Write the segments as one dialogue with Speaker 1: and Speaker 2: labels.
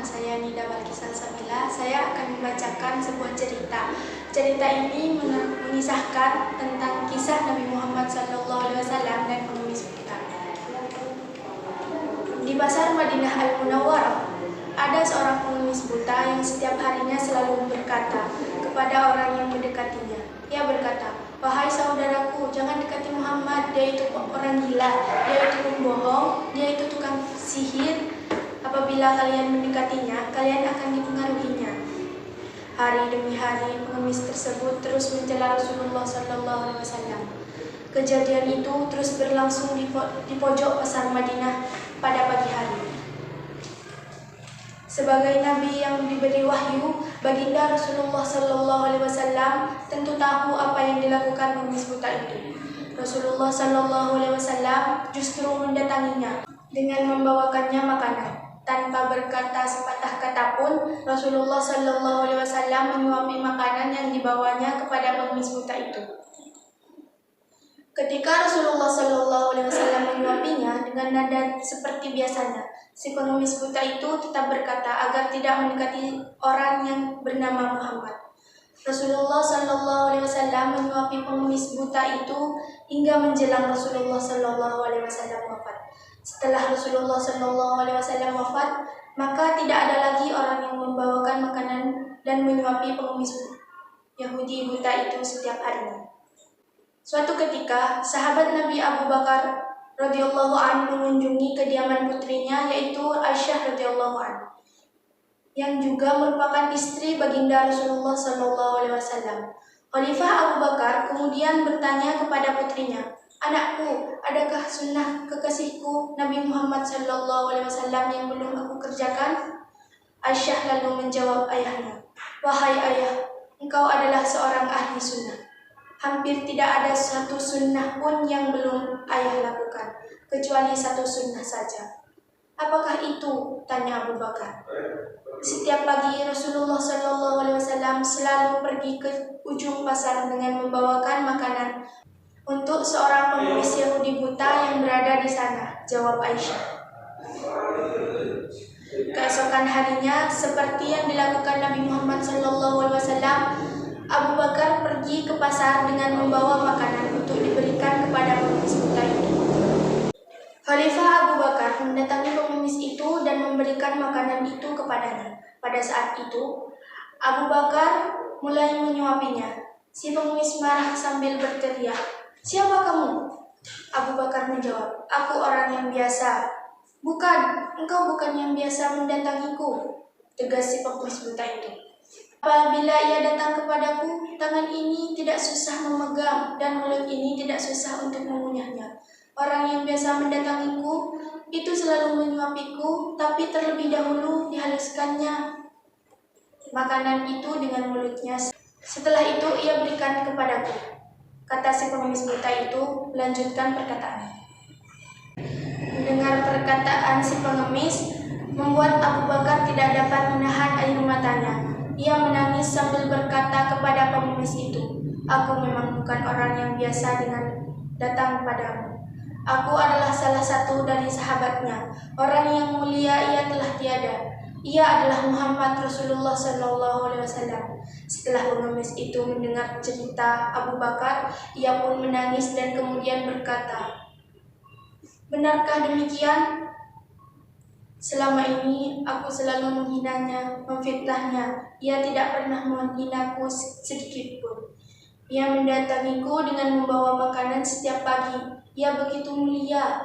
Speaker 1: nama saya Nida Balkisal Sabila. Saya akan membacakan sebuah cerita. Cerita ini mengisahkan tentang kisah Nabi Muhammad SAW dan pengemis buta. Di pasar Madinah Al-Munawwarah, ada seorang pengemis buta yang setiap harinya selalu berkata kepada orang yang mendekatinya. Ia berkata, "Wahai saudaraku, jangan dekati Muhammad, dia itu orang gila, dia itu pembohong, dia itu tukang sihir. Apabila kalian mendekatinya, kalian akan dipengaruhinya." Hari demi hari, pengemis tersebut terus mencela Rasulullah SAW. Kejadian itu terus berlangsung di pojok pasar Madinah pada pagi hari. Sebagai Nabi yang diberi wahyu, baginda Rasulullah SAW tentu tahu apa yang dilakukan pengemis buta itu. Rasulullah SAW justru mendatanginya dengan membawakannya makanan. Tanpa berkata sepatah kata pun, Rasulullah SAW menyuapi makanan yang dibawanya kepada pengemis buta itu. Ketika Rasulullah SAW menyuapinya dengan nada seperti biasanya, si pengemis buta itu tetap berkata agar tidak mendekati orang yang bernama Muhammad. Rasulullah SAW menyuapi pengemis buta itu hingga menjelang Rasulullah SAW wafat. Setelah Rasulullah SAW wafat, maka tidak ada lagi orang yang membawakan makanan dan menyuapi pengemis Yahudi buta itu setiap harinya. Suatu ketika, sahabat Nabi Abu Bakar radhiyallahu anhu mengunjungi kediaman putrinya, yaitu Aisyah radhiyallahu anha, yang juga merupakan istri baginda Rasulullah SAW. Khalifah Abu Bakar kemudian bertanya kepada putrinya, "Anakku, adakah sunnah kekasihku Nabi Muhammad SAW yang belum aku kerjakan?" Aisyah lalu menjawab ayahnya, "Wahai ayah, engkau adalah seorang ahli sunnah. Hampir tidak ada satu sunnah pun yang belum ayah lakukan, kecuali satu sunnah saja." "Apakah itu?" tanya Abu Bakar. Setiap pagi Rasulullah SAW selalu pergi ke ujung pasar dengan membawakan makanan untuk seorang pengemis Yahudi buta yang berada di sana, jawab Aisyah. Keesokan harinya, seperti yang dilakukan Nabi Muhammad SAW, Abu Bakar pergi ke pasar dengan membawa makanan untuk diberikan kepada pengemis buta itu. Khalifah Abu Bakar mendatangi pengemis itu dan memberikan makanan itu kepadanya. Pada saat itu, Abu Bakar mulai menyuapinya. Si pengemis marah sambil berteriak, "Siapa kamu?" Abu Bakar menjawab, "Aku orang yang biasa." "Bukan, engkau bukan yang biasa mendatangiku," tegas si pengemis buta itu. "Apabila ia datang kepadaku, tangan ini tidak susah memegang dan mulut ini tidak susah untuk mengunyahnya. Orang yang biasa mendatangiku itu selalu menyuapiku, tapi terlebih dahulu dihaluskannya makanan itu dengan mulutnya. Setelah itu ia berikan kepadaku," kata si pengemis buta itu, melanjutkan perkataannya. Mendengar perkataan si pengemis membuat Abu Bakar tidak dapat menahan air matanya. Ia menangis sambil berkata kepada pengemis itu, "Aku memang bukan orang yang biasa dengan datang padamu. Aku adalah salah satu dari sahabatnya. Orang yang mulia ia telah tiada. Ia adalah Muhammad Rasulullah SAW." Setelah pengemis itu mendengar cerita Abu Bakar, ia pun menangis dan kemudian berkata, "Benarkah demikian? Selama ini aku selalu menghinanya, memfitnahnya. Ia tidak pernah menghinaku sedikit pun. Ia mendatangiku dengan membawa makanan setiap pagi. Ia begitu mulia."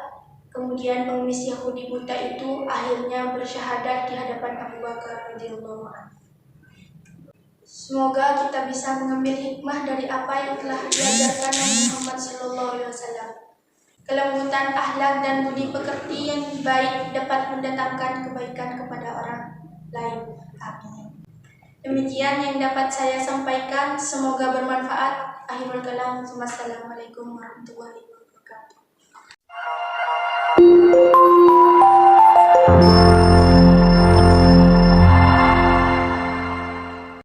Speaker 1: Kemudian pengemis Yahudi buta itu akhirnya bersyahadat di hadapan Abu Bakar radhiyallahu anhu. Semoga kita bisa mengambil hikmah dari apa yang telah diajarkan Nabi Muhammad SAW. Kelembutan akhlak dan budi pekerti yang baik dapat mendatangkan kebaikan kepada orang lain. Amin. Demikian yang dapat saya sampaikan. Semoga bermanfaat. Akhirul kalam. Wassalamualaikum warahmatullahi wabarakatuh.